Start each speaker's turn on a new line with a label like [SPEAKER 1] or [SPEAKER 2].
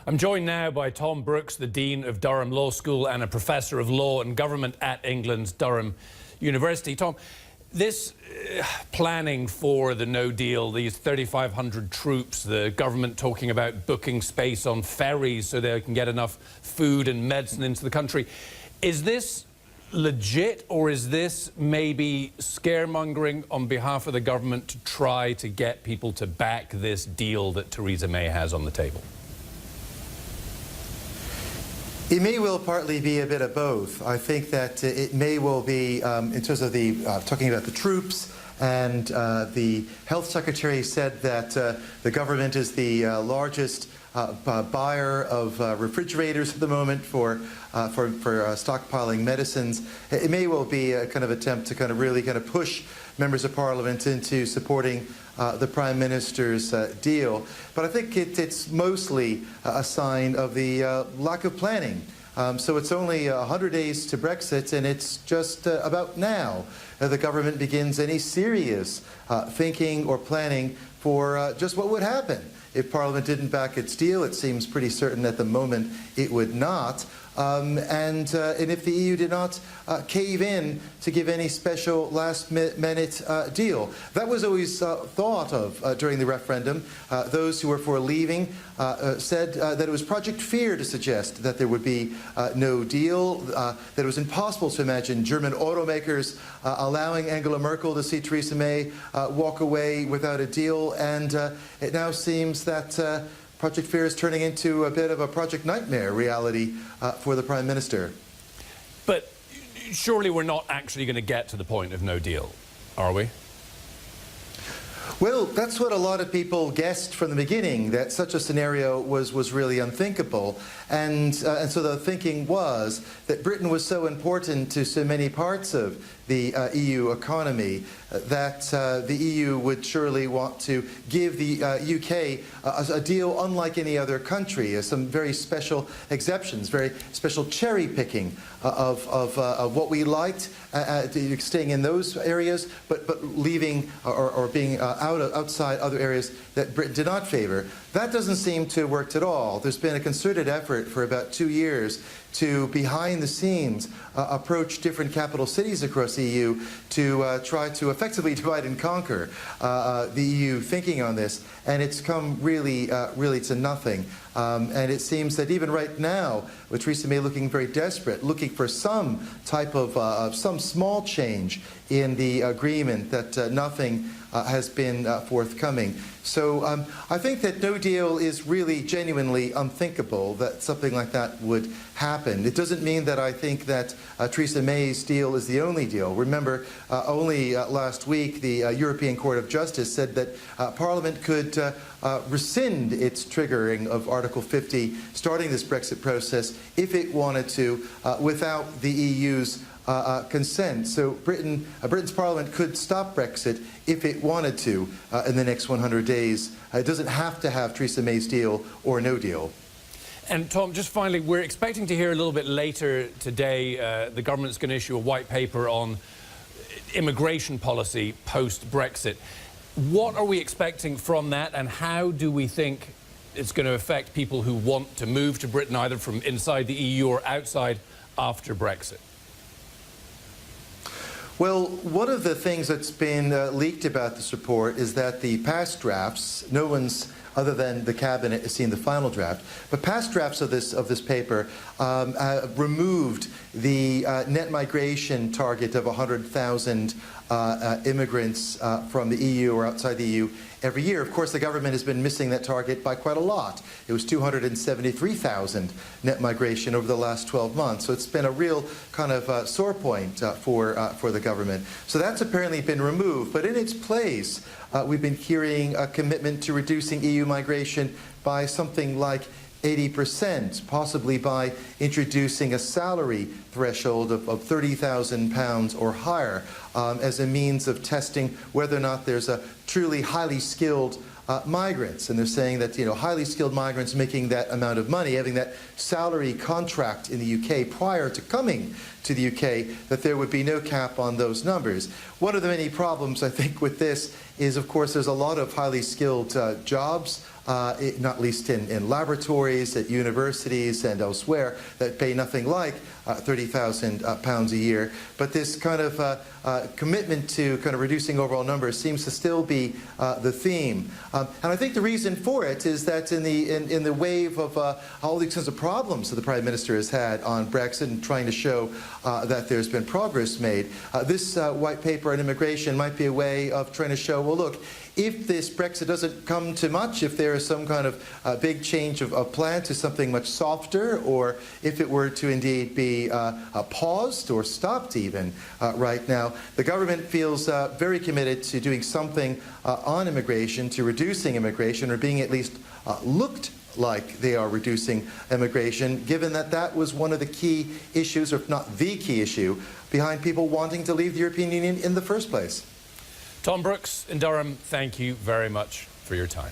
[SPEAKER 1] I'm joined now by Thom Brooks, the Dean of Durham Law School and a Professor of Law and Government at England's Durham University. Thom, this planning for the no deal, these 3,500 troops, the government talking about booking space on ferries so they can get enough food and medicine into the country, is this legit, or is this maybe scaremongering on behalf of the government to try to get people to back this deal that Theresa May has on the table?
[SPEAKER 2] It may well partly be a bit of both. I think that it may well be, in terms of the talking about the troops, and the health secretary said that the government is the largest buyer of refrigerators at the moment for stockpiling medicines. It may well be a kind of attempt to really push members of parliament into supporting the Prime Minister's deal. But I think it's mostly a sign of the lack of planning. So it's only 100 days to Brexit, and it's just about now the government begins any serious thinking or planning for just what would happen if Parliament didn't back its deal. It seems pretty certain at the moment it would not. And if the EU did not cave in to give any special last-minute deal. That was always thought of during the referendum. Those who were for leaving said that it was Project Fear to suggest that there would be no deal, that it was impossible to imagine German automakers allowing Angela Merkel to see Theresa May walk away without a deal, and it now seems that Project Fear is turning into a bit of a Project Nightmare reality for the Prime Minister.
[SPEAKER 1] But surely we're not actually going to get to the point of no deal, are we?
[SPEAKER 2] Well, that's what a lot of people guessed from the beginning, that such a scenario was really unthinkable. And so the thinking was that Britain was so important to so many parts of the EU economy that the EU would surely want to give the UK a deal unlike any other country, some very special exceptions, very special cherry picking of what we liked, staying in those areas, but leaving or being outside other areas that Britain did not favor. That doesn't seem to have worked at all. There's been a concerted effort for about 2 years to, behind the scenes, approach different capital cities across the EU to try to effectively divide and conquer the EU thinking on this, and it's come really to nothing. And it seems that even right now, with Theresa May looking very desperate, looking for some type of some small change in the agreement, that nothing has been forthcoming. So I think that no deal is really genuinely unthinkable, that something like that would happen. It doesn't mean that I think that Theresa May's deal is the only deal. Remember, only last week the European Court of Justice said that Parliament could rescind its triggering of Article 50, starting this Brexit process, if it wanted to, without the EU's consent. So Britain's Parliament could stop Brexit if it wanted to in the next 100 days. It doesn't have to have Theresa May's deal or no deal.
[SPEAKER 1] And Thom, just finally, we're expecting to hear a little bit later today the government's going to issue a white paper on immigration policy post-Brexit. What are we expecting from that, and how do we think it's going to affect people who want to move to Britain, either from inside the EU or outside, after Brexit?
[SPEAKER 2] Well, one of the things that's been leaked about this report is that the past drafts, no one's other than the cabinet has seen the final draft, but past drafts of this paper removed the net migration target of 100,000 immigrants from the EU or outside the EU every year. Of course, the government has been missing that target by quite a lot. It was 273,000 net migration over the last 12 months. So it's been a real kind of sore point for the government. So that's apparently been removed. But in its place, we've been hearing a commitment to reducing EU migration by something like 80%, possibly by introducing a salary threshold of £30,000 or higher as a means of testing whether or not there's a truly highly skilled migrants. And they're saying that, highly skilled migrants making that amount of money, having that salary contract in the UK prior to coming to the UK, that there would be no cap on those numbers. One of the many problems, I think, with this is, of course, there's a lot of highly skilled jobs, not least in laboratories, at universities and elsewhere, that pay nothing like £30,000 a year. But this kind of commitment to kind of reducing overall numbers seems to still be the theme. And I think the reason for it is that in the wave of all these kinds of problems that the Prime Minister has had on Brexit and trying to show that there's been progress made, this white paper on immigration might be a way of trying to show, well, look, if this Brexit doesn't come to much, if there is some kind of big change of plan to something much softer, or if it were to indeed be paused or stopped even right now, the government feels very committed to doing something on immigration, to reducing immigration, or being at least looked like they are reducing immigration, given that that was one of the key issues, or if not the key issue, behind people wanting to leave the European Union in the first place.
[SPEAKER 1] Thom Brooks in Durham, thank you very much for your time.